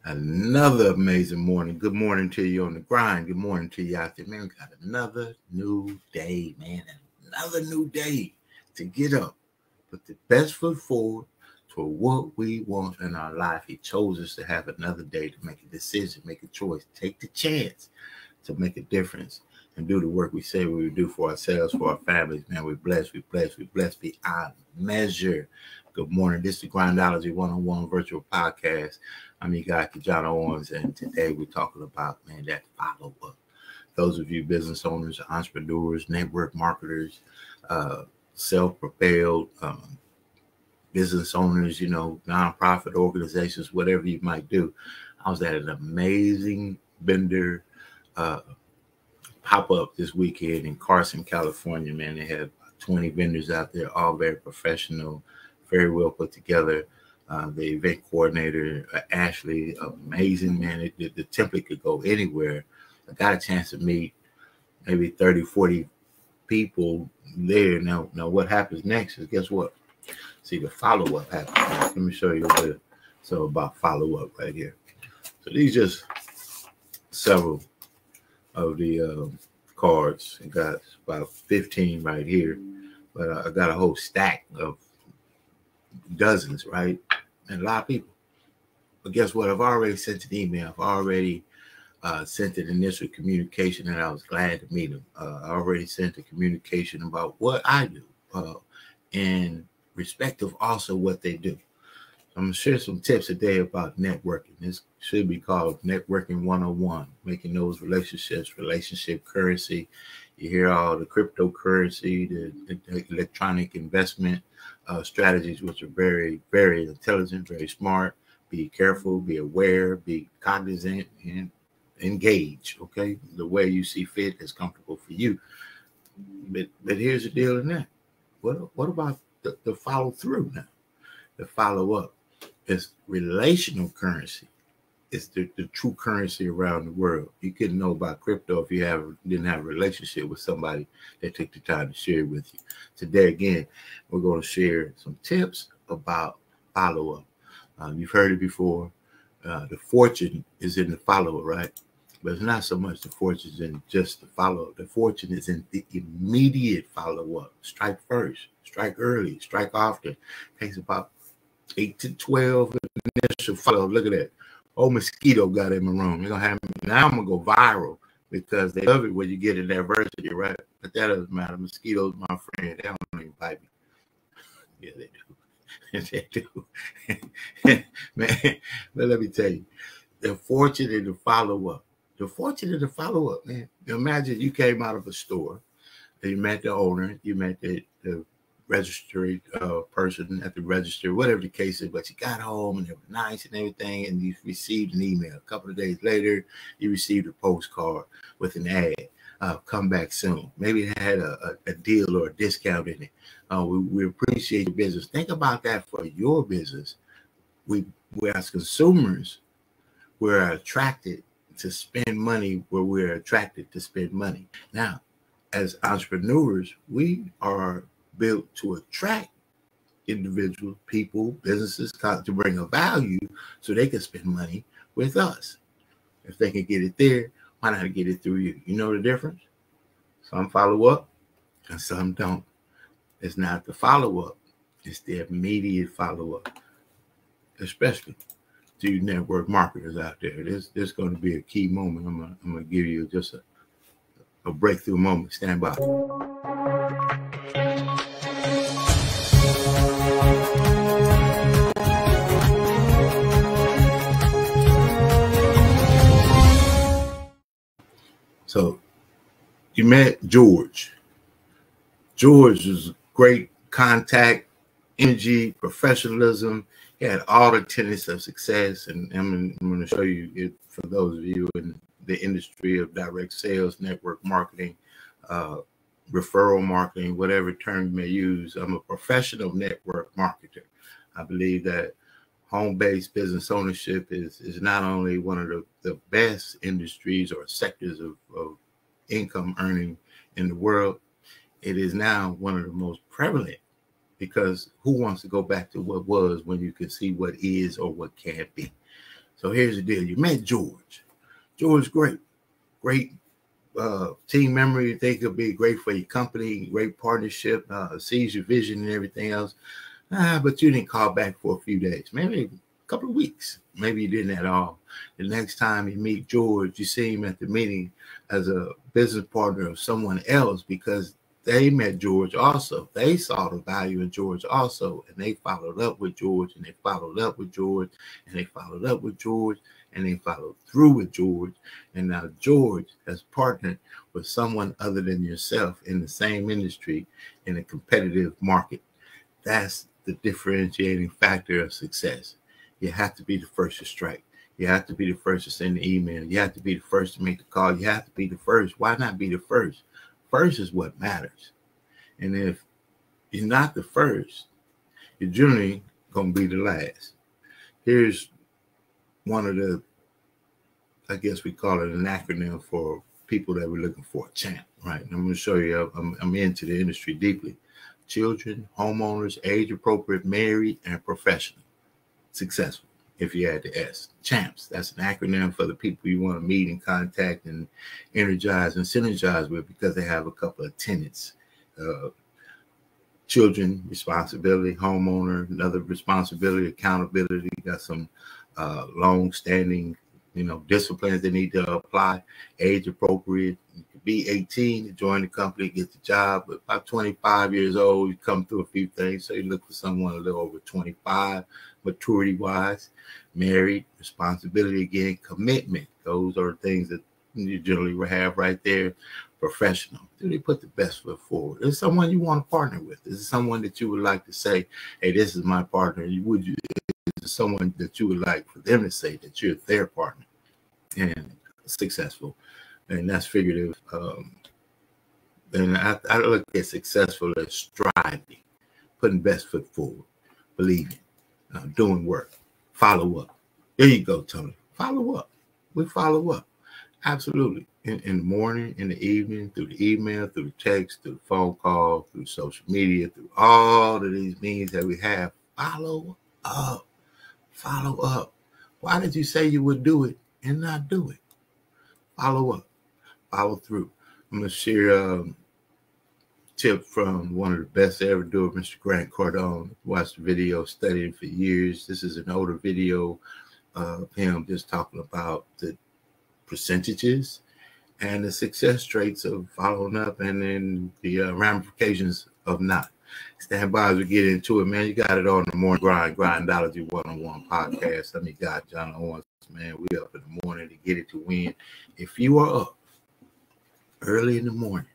Another amazing morning. Good morning to you on the grind. Good morning to you out there, man. We got another new day, man. Another new day to get up, put the best foot forward for what we want in our life. He chose us to have another day to make a decision, make a choice, take the chance to make a difference and do the work we say we would do for ourselves, for our families. Man, we're blessed. We're blessed beyond measure. Good morning. This is the Grindology101 virtual podcast. I'm your guy, KeJohnna Owens, and today we're talking about, man, that follow-up. Those of you business owners, entrepreneurs, network marketers, self-propelled business owners, nonprofit organizations, whatever you might do. I was at an amazing vendor pop-up this weekend in Carson, California, man. They had 20 vendors out there, all very professional, very well put together. The event coordinator, Ashley, amazing, man. The template could go anywhere. I got a chance to meet maybe 30, 40 people there. Now what happens next is, guess what? See, the follow-up happens. Let me show you a bit about follow-up right here. So these just several of the cards. I got about 15 right here, but I got a whole stack of dozens, right? And a lot of people. But guess what? I've already sent an email. I've already sent an initial communication, and I was glad to meet them. I already sent a communication about what I do in respect of also what they do. I'm going to share some tips today about networking. This should be called Networking 101, making those relationships, relationship currency. You hear all the cryptocurrency, the electronic investment strategies, which are very, very intelligent, very smart. Be careful, be aware, be cognizant, and engage, okay? The way you see fit is comfortable for you. But here's the deal in that. What about the follow through now? The follow up is relational currency. It's the true currency around the world. You couldn't know about crypto if you didn't have a relationship with somebody that took the time to share it with you. Today, again, we're going to share some tips about follow-up. You've heard it before. The fortune is in the follow-up, right? But it's not so much the fortune in just the follow-up. The fortune is in the immediate follow-up. Strike first, strike early, strike often. It takes about 8 to 12 initial follow-up. Look at that. Oh, mosquito got in my room. They're gonna have me. Now I'm gonna go viral because they love it when you get in adversity, right? But that doesn't matter. Mosquitoes, my friend, they don't even bite me. Yeah, they do. They do. Man, but let me tell you, the fortune in the follow-up. The fortune in the follow-up, man. Imagine you came out of a store, and you met the owner, you met the registry person at the register, whatever the case is, but you got home and it was nice and everything, and you received an email. A couple of days later, you received a postcard with an ad. Come back soon. Maybe it had a deal or a discount in it. We appreciate your business. Think about that for your business. We as consumers, we're attracted to spend money where we're attracted to spend money. Now, as entrepreneurs, we are built to attract individuals, people, businesses to bring a value so they can spend money with us. If they can get it there, why not get it through you? You know the difference? Some follow up and some don't. It's not the follow up, it's the immediate follow up, especially to you network marketers out there. There's going to be a key moment. I'm going to give you just a breakthrough moment. Stand by. So you met George. George was great contact, energy, professionalism. He had all the tenets of success. And I'm going to show you it for those of you in the industry of direct sales, network marketing, referral marketing, whatever term you may use. I'm a professional network marketer. I believe that home-based business ownership is not only one of the best industries or sectors of income earning in the world, it is now one of the most prevalent, because who wants to go back to what was when you can see what is or what can't be? So here's the deal. You met George. George, great team member. You think it'll be great for your company, great partnership, sees your vision and everything else. But you didn't call back for a few days, maybe a couple of weeks. Maybe you didn't at all. The next time you meet George, you see him at the meeting as a business partner of someone else because they met George also. They saw the value in George also, and they followed up with George, and they followed up with George, and they followed up with George, and they followed through with George. And now George has partnered with someone other than yourself in the same industry in a competitive market. That's the differentiating factor of success. You have to be the first to strike. You have to be the first to send the email. You have to be the first to make the call. You have to be the first. Why not be the first? First is what matters. And if you're not the first, you're generally going to be the last. Here's one of the, I guess we call it an acronym for people that we're looking for, CHAMP, right? And I'm going to show you, I'm into the industry deeply. Children, homeowners, age appropriate, married, and professional. Successful, if you add the S. CHAMPS, that's an acronym for the people you want to meet and contact and energize and synergize with because they have a couple of tenets. Children, responsibility, homeowner, another responsibility, accountability. Got some long-standing, disciplines they need to apply. Age appropriate. You could be 18 to join the company, get the job, but about 25 years old, you come through a few things. So you look for someone a little over 25, maturity-wise. Married, responsibility again, commitment. Those are things that you generally have right there. Professional. Do they put the best foot forward? Is someone you want to partner with? Is it someone that you would like to say, hey, this is my partner? Is it someone that you would like for them to say that you're their partner? And successful. And that's figurative. And I look at successful as striving, putting best foot forward, believing, doing work, follow up. There you go, Tony. Follow up. We follow up. Absolutely. In the morning, in the evening, through the email, through the text, through the phone call, through social media, through all of these means that we have. Follow up. Follow up. Why did you say you would do it and not do it? Follow up. Follow through. I'm going to share a tip from one of the best to ever do it, Mr. Grant Cardone. Watched the video, studied it for years. This is an older video of him just talking about the percentages and the success traits of following up and then the ramifications of not. Stand by as we get into it, man. You got it on the Morning Grind Grindology101 Podcast. I'm your guy, KeJohnna Owens, man. We up in the morning to get it to win. If you are up early in the morning,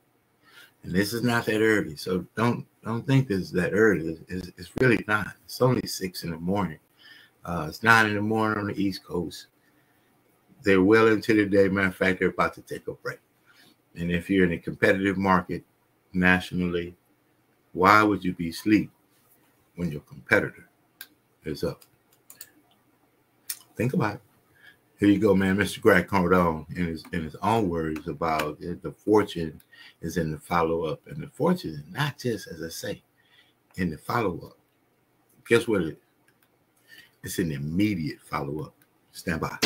and this is not that early, so don't think this is that early. It's really not. It's only 6 in the morning. It's 9 in the morning on the East Coast. They're well into the day. Matter of fact, they're about to take a break. And if you're in a competitive market nationally, why would you be asleep when your competitor is up? Think about it. Here you go, man. Mr. Grant Cardone, in his own words about it, the fortune is in the follow-up. And the fortune is not just, as I say, in the follow-up. Guess what it is? It's an immediate follow-up. Stand by.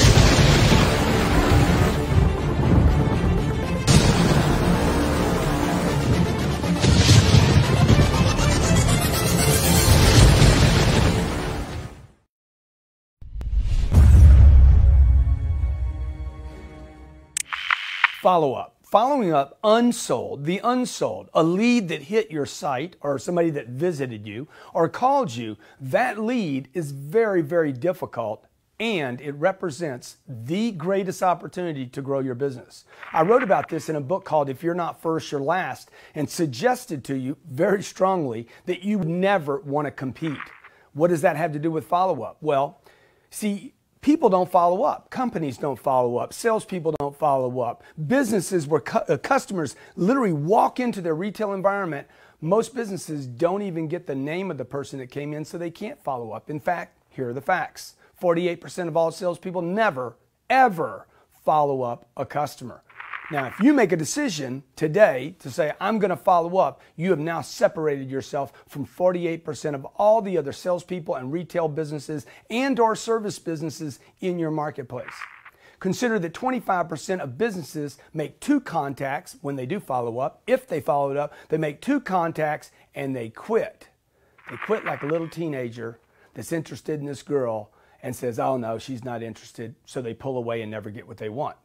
Follow up. Following up unsold, the unsold, a lead that hit your site or somebody that visited you or called you, that lead is very, very difficult and it represents the greatest opportunity to grow your business. I wrote about this in a book called If You're Not First, You're Last and suggested to you very strongly that you never want to compete. What does that have to do with follow-up? Well, see, people don't follow up. Companies don't follow up. Salespeople don't follow up. Businesses where customers literally walk into their retail environment, most businesses don't even get the name of the person that came in, so they can't follow up. In fact, here are the facts. 48% of all salespeople never, ever follow up a customer. Now, if you make a decision today to say, I'm going to follow up, you have now separated yourself from 48% of all the other salespeople and retail businesses and or service businesses in your marketplace. Consider that 25% of businesses make 2 contacts when they do follow up. If they followed up, they make 2 contacts and they quit. They quit like a little teenager that's interested in this girl and says, oh no, she's not interested. So they pull away and never get what they want.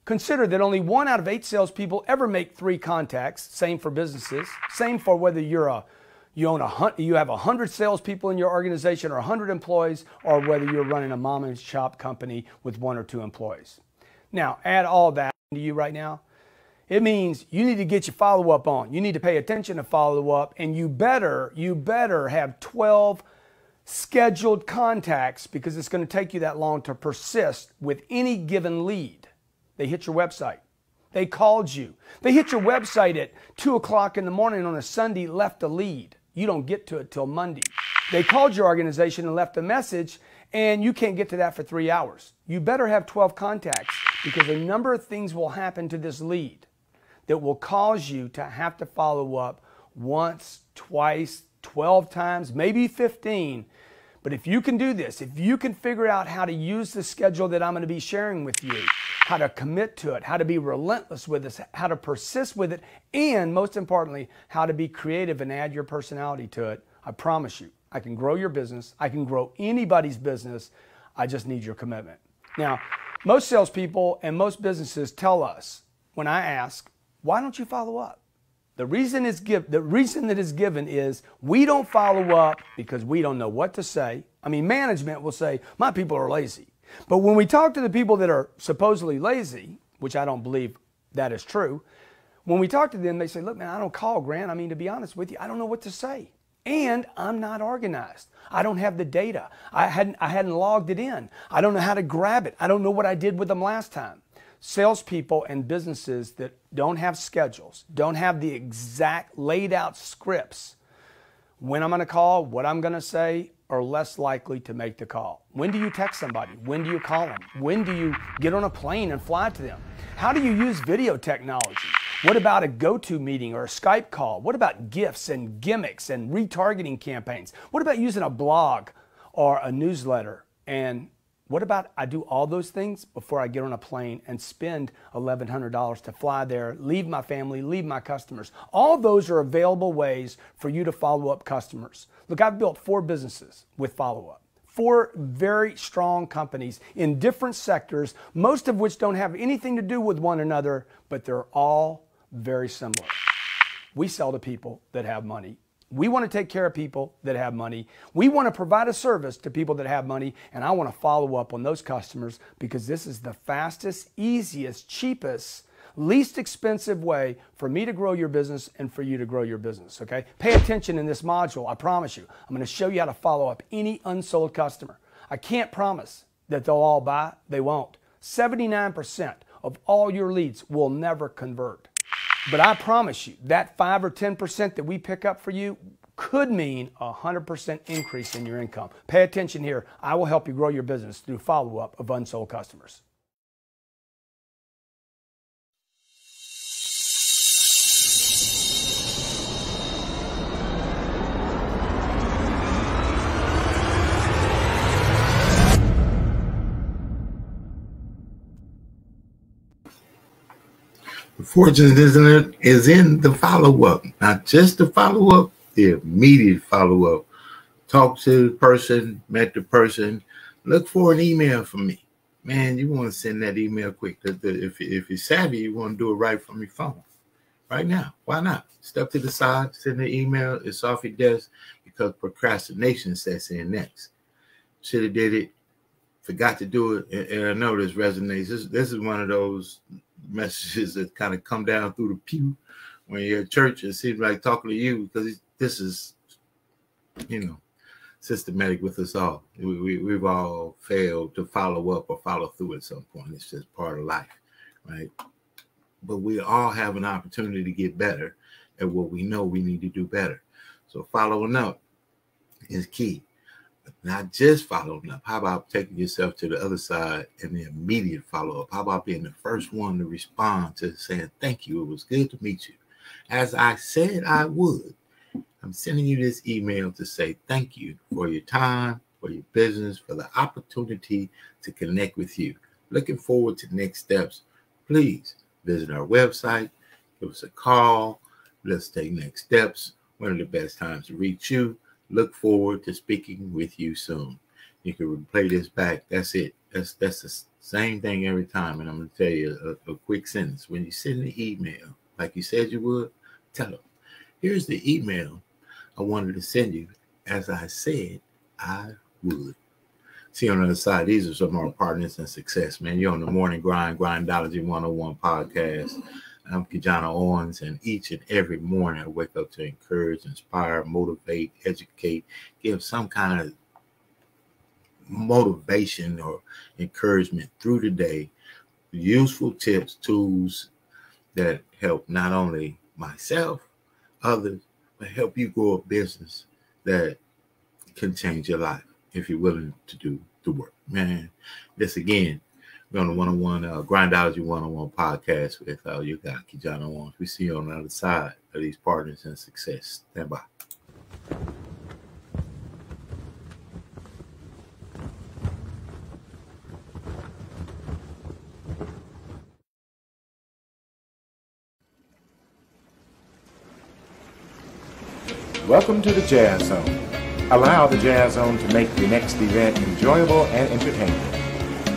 Consider that only 1 out of 8 salespeople ever make 3 contacts. Same for businesses. Same for whether you have 100 salespeople in your organization or 100 employees, or whether you're running a mom and shop company with 1 or 2 employees. Now, add all that to you right now. It means you need to get your follow-up on. You need to pay attention to follow-up, and you better have 12 scheduled contacts, because it's going to take you that long to persist with any given lead. They hit your website. They called you. They hit your website at 2 o'clock in the morning on a Sunday, left a lead. You don't get to it till Monday. They called your organization and left a message, and you can't get to that for 3 hours. You better have 12 contacts, because a number of things will happen to this lead that will cause you to have to follow up once, twice, 12 times, maybe 15. But if you can do this, if you can figure out how to use the schedule that I'm going to be sharing with you, how to commit to it, how to be relentless with this, how to persist with it, and most importantly, how to be creative and add your personality to it, I promise you, I can grow your business. I can grow anybody's business. I just need your commitment. Now, most salespeople and most businesses tell us, when I ask, why don't you follow up? The reason that is given is we don't follow up because we don't know what to say. I mean, management will say, my people are lazy. But when we talk to the people that are supposedly lazy, which I don't believe that is true, when we talk to them, they say, look, man, I don't call, Grant. I mean, to be honest with you, I don't know what to say. And I'm not organized. I don't have the data. I hadn't logged it in. I don't know how to grab it. I don't know what I did with them last time. Salespeople and businesses that don't have schedules, don't have the exact laid out scripts, when I'm going to call, what I'm going to say, are less likely to make the call. When do you text somebody? When do you call them? When do you get on a plane and fly to them? How do you use video technology? What about a go-to meeting or a Skype call? What about gifts and gimmicks and retargeting campaigns? What about using a blog or a newsletter? And what about I do all those things before I get on a plane and spend $1,100 to fly there, leave my family, leave my customers? All those are available ways for you to follow up customers. Look, I've built 4 businesses with follow-up. 4 very strong companies in different sectors, most of which don't have anything to do with one another, but they're all very similar. We sell to people that have money. We want to take care of people that have money. We want to provide a service to people that have money, and I want to follow up on those customers, because this is the fastest, easiest, cheapest, least expensive way for me to grow your business and for you to grow your business, okay? Pay attention in this module, I promise you. I'm going to show you how to follow up any unsold customer. I can't promise that they'll all buy. They won't. 79% of all your leads will never convert. But I promise you, that 5 or 10% that we pick up for you could mean a 100% increase in your income. Pay attention here. I will help you grow your business through follow-up of unsold customers. The fortune is in the follow-up, not just the follow-up, the immediate follow-up. Talk to the person, met the person, look for an email from me. Man, you want to send that email quick. If you're savvy, you want to do it right from your phone. Right now, why not? Step to the side, send an email, it's off your desk, because procrastination sets in next. Should have did it, forgot to do it, and I know this resonates. This is one of those messages that kind of come down through the pew when you're at church. It seems like talking to you, because this is, systematic with us all. We've all failed to follow up or follow through at some point. It's just part of life, right? But we all have an opportunity to get better at what we know we need to do better. So following up is key. Not just following up. How about taking yourself to the other side and the immediate follow-up? How about being the first one to respond to saying, thank you, it was good to meet you. As I said I would, I'm sending you this email to say thank you for your time, for your business, for the opportunity to connect with you. Looking forward to next steps. Please visit our website, give us a call. Let's take next steps. One of the best times to reach you. Look forward to speaking with you soon. You can replay this back. That's it. That's the same thing every time. And I'm going to tell you a quick sentence. When you send the email, like you said you would, tell them, here's the email I wanted to send you as I said I would. See you on the other side. These are some of our partners in success, man. You're on the Morning Grind Grindology101 Podcast. I'm KeJohnna Owens, and each and every morning I wake up to encourage, inspire, motivate, educate, give some kind of motivation or encouragement through the day. Useful tips, tools that help not only myself, others, but help you grow a business that can change your life if you're willing to do the work. Man, this again. We're on the 101 Grindology101 Podcast with your guy, KeJohnna Owens. We see you on the other side of these partners in success. Stand by. Welcome to the Jazz Zone. Allow the Jazz Zone to make your next event enjoyable and entertaining.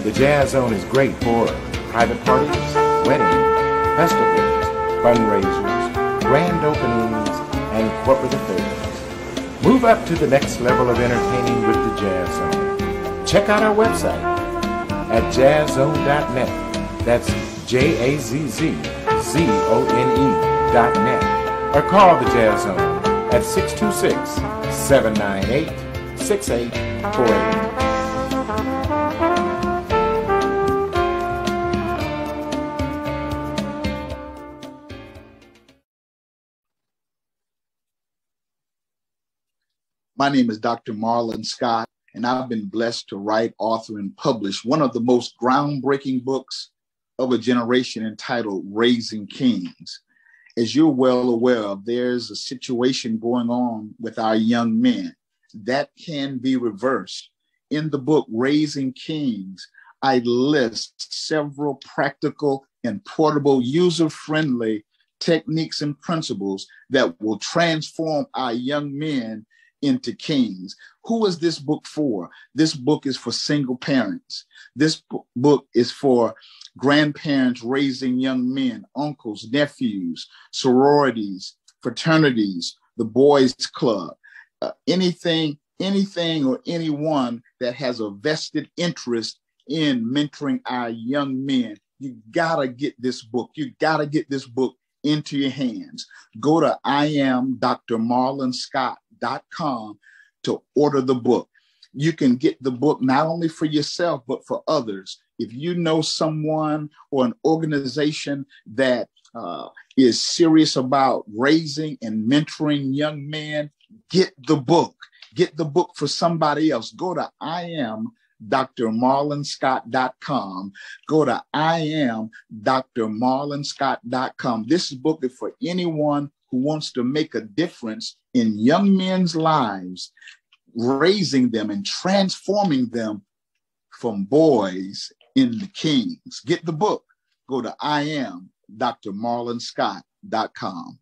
The Jazz Zone is great for private parties, weddings, festivals, fundraisers, grand openings, and corporate affairs. Move up to the next level of entertaining with the Jazz Zone. Check out our website at jazzzone.net. That's JAZZZONE.net. Or call the Jazz Zone at 626-798-6848. My name is Dr. Marlon Scott, and I've been blessed to write, author, and publish one of the most groundbreaking books of a generation entitled Raising Kings. As you're well aware of, there's a situation going on with our young men that can be reversed. In the book, Raising Kings, I list several practical and portable, user-friendly techniques and principles that will transform our young men into kings. Who is this book for? This book is for single parents. This book is for grandparents raising young men, uncles, nephews, sororities, fraternities, the boys club, anything or anyone that has a vested interest in mentoring our young men. You gotta get this book. You gotta get this book into your hands. Go to IamDrMarlonScott.com to order the book. You can get the book not only for yourself, but for others. If you know someone or an organization that is serious about raising and mentoring young men, get the book. Get the book for somebody else. Go to IamDrMarlonScott.com. Go to IamDrMarlonScott.com. This book is for anyone who wants to make a difference in young men's lives, raising them and transforming them from boys into kings. Get the book. Go to IamDrMarlonScott.com.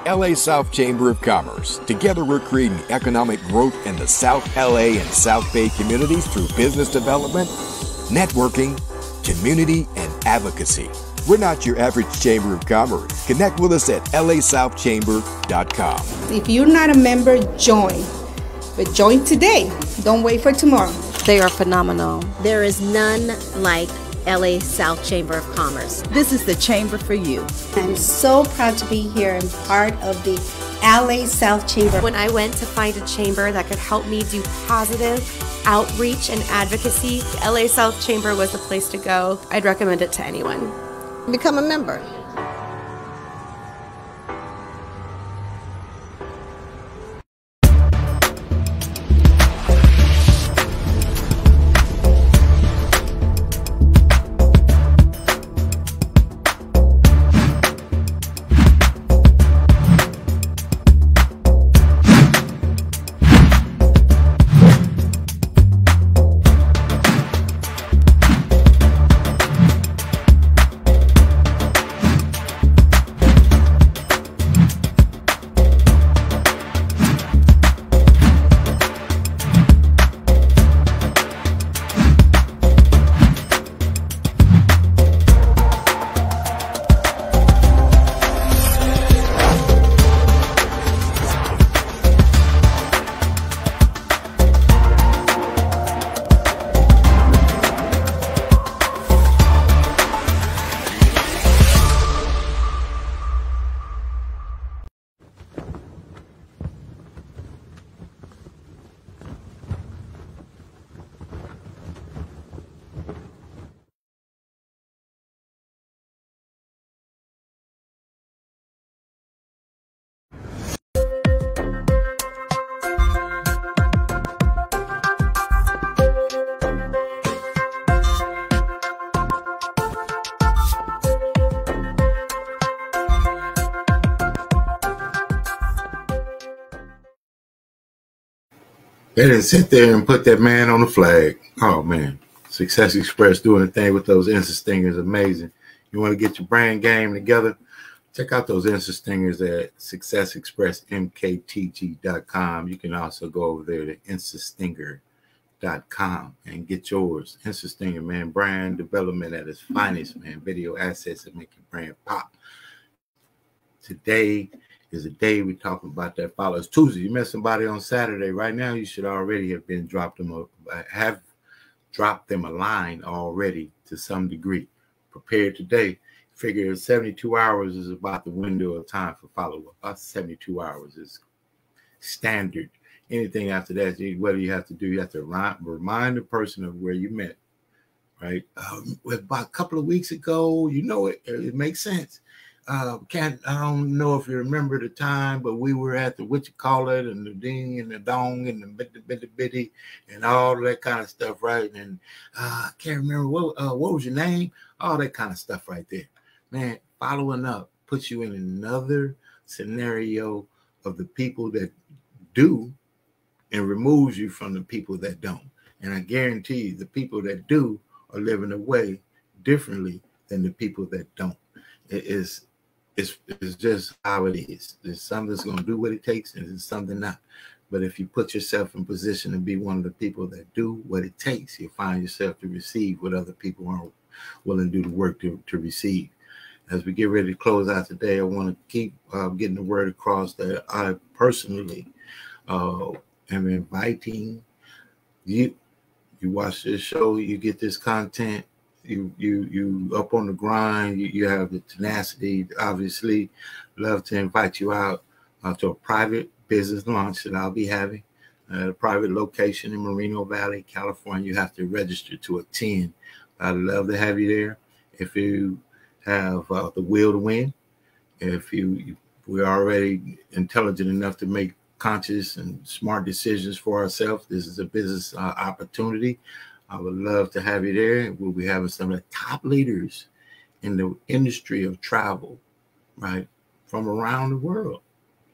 LA South Chamber of Commerce. Together we're creating economic growth in the South LA and South Bay communities through business development, networking, community, and advocacy. We're not your average Chamber of Commerce. Connect with us at lasouthchamber.com. If you're not a member, join. But join today. Don't wait for tomorrow. They are phenomenal. There is none like LA South Chamber of Commerce. This is the chamber for you. I'm so proud to be here and part of the LA South Chamber. When I went to find a chamber that could help me do positive outreach and advocacy, LA South Chamber was the place to go. I'd recommend it to anyone. Become a member. They didn't sit there and put that man on the flag. Oh, man. Success Express doing a thing with those Insta Stingers. Amazing. You want to get your brand game together? Check out those Insta Stingers at successexpressmktg.com. You can also go over there to instastinger.com and get yours. Insta Stinger, man. Brand development at its finest, man. Video assets that make your brand pop. Today is the day we're talking about that follow. It's Tuesday. You met somebody on Saturday. Right now, you should already have been dropped them a line already to some degree. Prepared today. Figure 72 hours is about the window of time for follow-up. About 72 hours is standard. Anything after that, what do you have to do? You have to remind the person of where you met, right? About a couple of weeks ago, you know it makes sense. I don't know if you remember the time, but we were at the and the ding and the dong and the bitty and all that kind of stuff, right? And I can't remember what was your name, all that kind of stuff right there. Man, following up puts you in another scenario of the people that do and removes you from the people that don't. And I guarantee you the people that do are living away differently than the people that don't. It's just how it is. There's some that's going to do what it takes, and there's something not. But if you put yourself in position to be one of the people that do what it takes, you'll find yourself to receive what other people aren't willing to do the work to receive. As we get ready to close out today, I want to keep getting the word across that I personally am inviting you. You watch this show, you get this content. You up on the grind, you have the tenacity. Obviously, love to invite you out to a private business launch that I'll be having at a private location in Moreno Valley, California. You have to register to attend. I'd love to have you there. If you have the will to win, if we're already intelligent enough to make conscious and smart decisions for ourselves, this is a business opportunity. I would love to have you there. We'll be having some of the top leaders in the industry of travel, right, from around the world,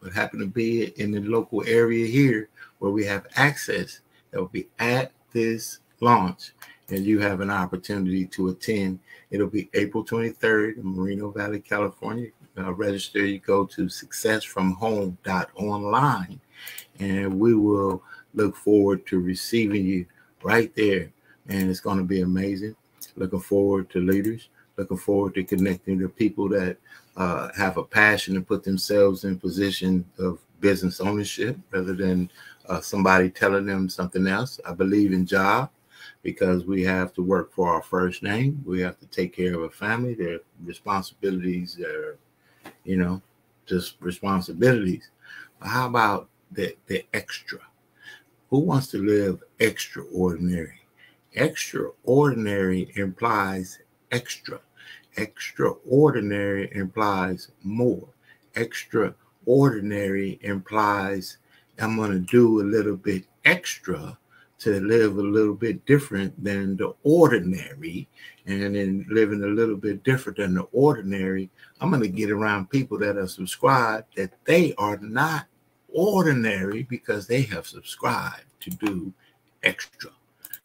but happen to be in the local area here where we have access that will be at this launch, and you have an opportunity to attend. It'll be April 23rd in Moreno Valley, California. Register. You go to successfromhome.online, and we will look forward to receiving you right there. And it's going to be amazing. Looking forward to leaders. Looking forward to connecting to people that have a passion to put themselves in position of business ownership rather than somebody telling them something else. I believe in job because we have to work for our first name. We have to take care of a family. There are responsibilities that are, just responsibilities. But how about the extra? Who wants to live extraordinary? Extraordinary implies extra. Extraordinary implies more. Extraordinary implies I'm going to do a little bit extra to live a little bit different than the ordinary. And in living a little bit different than the ordinary, I'm going to get around people that are subscribed that they are not ordinary because they have subscribed to do extra.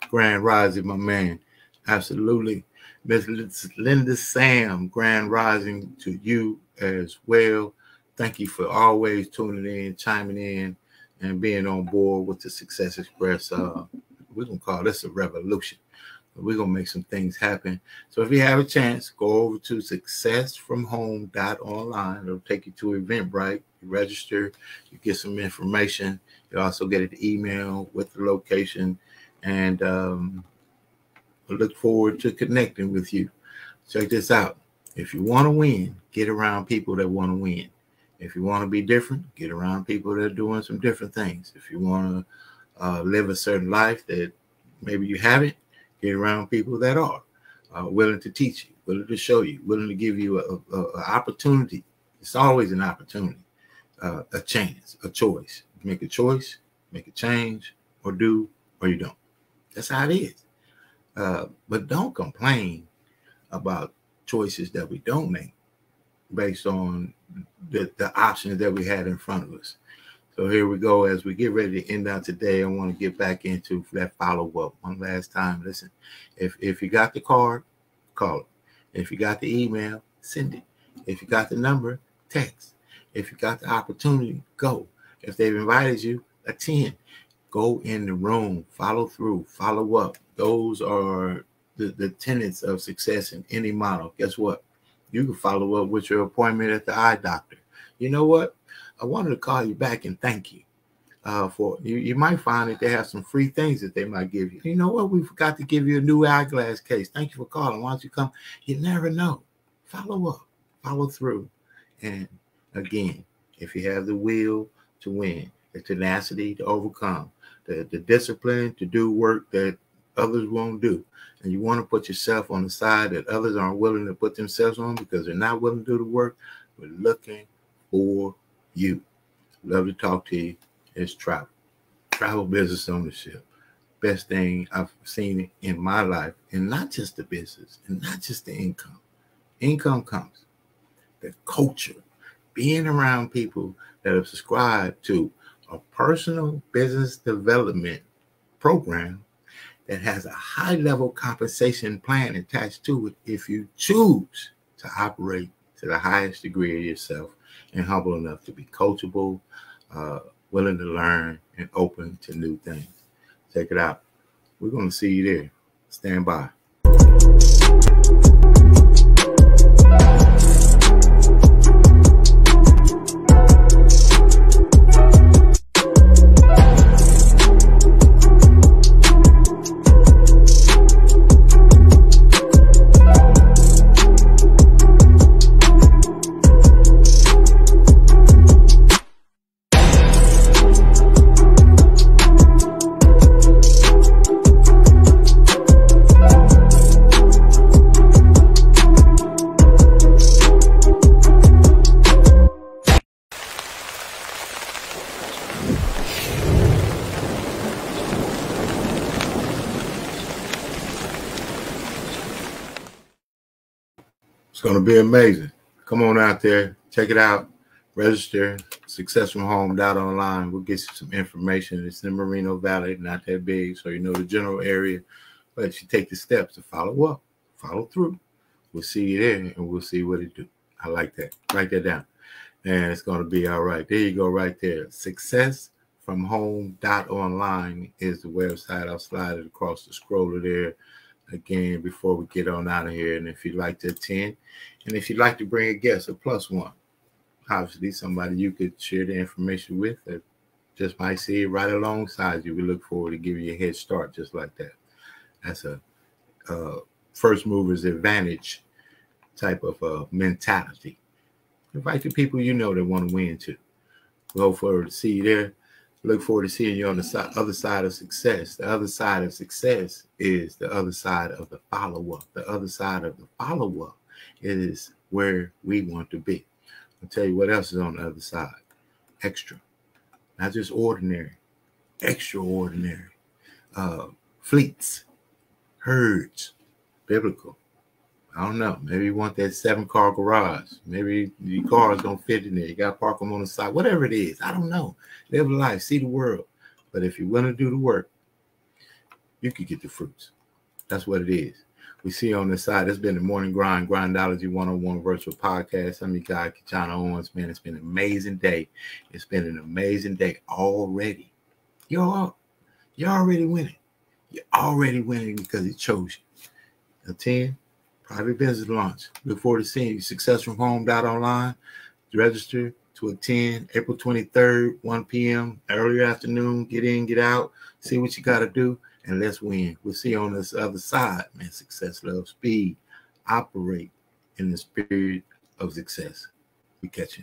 Grand Rising, my man. Absolutely. Miss Linda Sam, Grand Rising to you as well. Thank you for always tuning in, chiming in, and being on board with the Success Express. We're going to call this a revolution. We're going to make some things happen. So if you have a chance, go over to successfromhome.online. It'll take you to Eventbrite. You register, you get some information. You also get an email with the location. And I look forward to connecting with you. Check this out. If you want to win, get around people that want to win. If you want to be different, get around people that are doing some different things. If you want to live a certain life that maybe you haven't, get around people that are willing to teach you, willing to show you, willing to give you an opportunity. It's always an opportunity, a chance, a choice. Make a choice, make a change, or do, or you don't. That's how it is. But don't complain about choices that we don't make based on the options that we had in front of us. So here we go. As we get ready to end out today, I want to get back into that follow-up one last time. Listen, if you got the card, call it. If you got the email, send it. If you got the number, text. If you got the opportunity, go. If they've invited you, attend. Go in the room, follow through, follow up. Those are the tenets of success in any model. Guess what? You can follow up with your appointment at the eye doctor. You know what? I wanted to call you back and thank you for you might find that they have some free things that they might give you. You know what? We forgot to give you a new eyeglass case. Thank you for calling. Why don't you come? You never know. Follow up, follow through. And again, if you have the will to win, the tenacity to overcome, the discipline to do work that others won't do, and you want to put yourself on the side that others aren't willing to put themselves on because they're not willing to do the work, we're looking for you. Love to talk to you. It's travel business ownership. Best thing I've seen in my life, and not just the business and not just the income. Income comes. The culture, being around people that have subscribed to a personal business development program that has a high level compensation plan attached to it if you choose to operate to the highest degree of yourself and humble enough to be coachable, willing to learn, and open to new things. Check it out. We're going to see you there. Stand by. It's going to be amazing. Come on out there. Check it out. Register. SuccessFromHome.online. We'll get you some information. It's in Moreno Valley, not that big, so you know the general area. But you take the steps to follow up, follow through. We'll see you there, and we'll see what it do. I like that. Write that down. And it's going to be all right. There you go right there. SuccessFromHome.online is the website. I'll slide it across the scroller there. Again, before we get on out of here, and if you'd like to attend, and if you'd like to bring a guest, a +1, obviously somebody you could share the information with that just might see it right alongside you. We look forward to giving you a head start just like that. That's a first mover's advantage type of mentality. Invite the people you know that want to win too. We look forward to see you there. Look forward to seeing you on the other side of success. The other side of success is the other side of the follow-up. The other side of the follow-up is where we want to be. I'll tell you what else is on the other side. Extra. Not just ordinary. Extraordinary. Fleets. Herds. Biblical. I don't know. Maybe you want that 7-car garage. Maybe your cars don't fit in there. You got to park them on the side. Whatever it is. I don't know. Live a life. See the world. But if you're willing to do the work, you can get the fruits. That's what it is. We see you on this side. It's been the Morning Grind Grindology101 virtual podcast. I'm your guy, KeJohnna Owens. Man, it's been an amazing day. It's been an amazing day already. You're already winning. You're already winning because he chose you. Attend. Private business launch. Look forward to seeing you. SuccessFromHome.online. Register to attend April 23rd, 1 p.m. early afternoon. Get in, get out. See what you got to do, and let's win. We'll see you on this other side, man. Success, love, speed. Operate in the spirit of success. We catch you.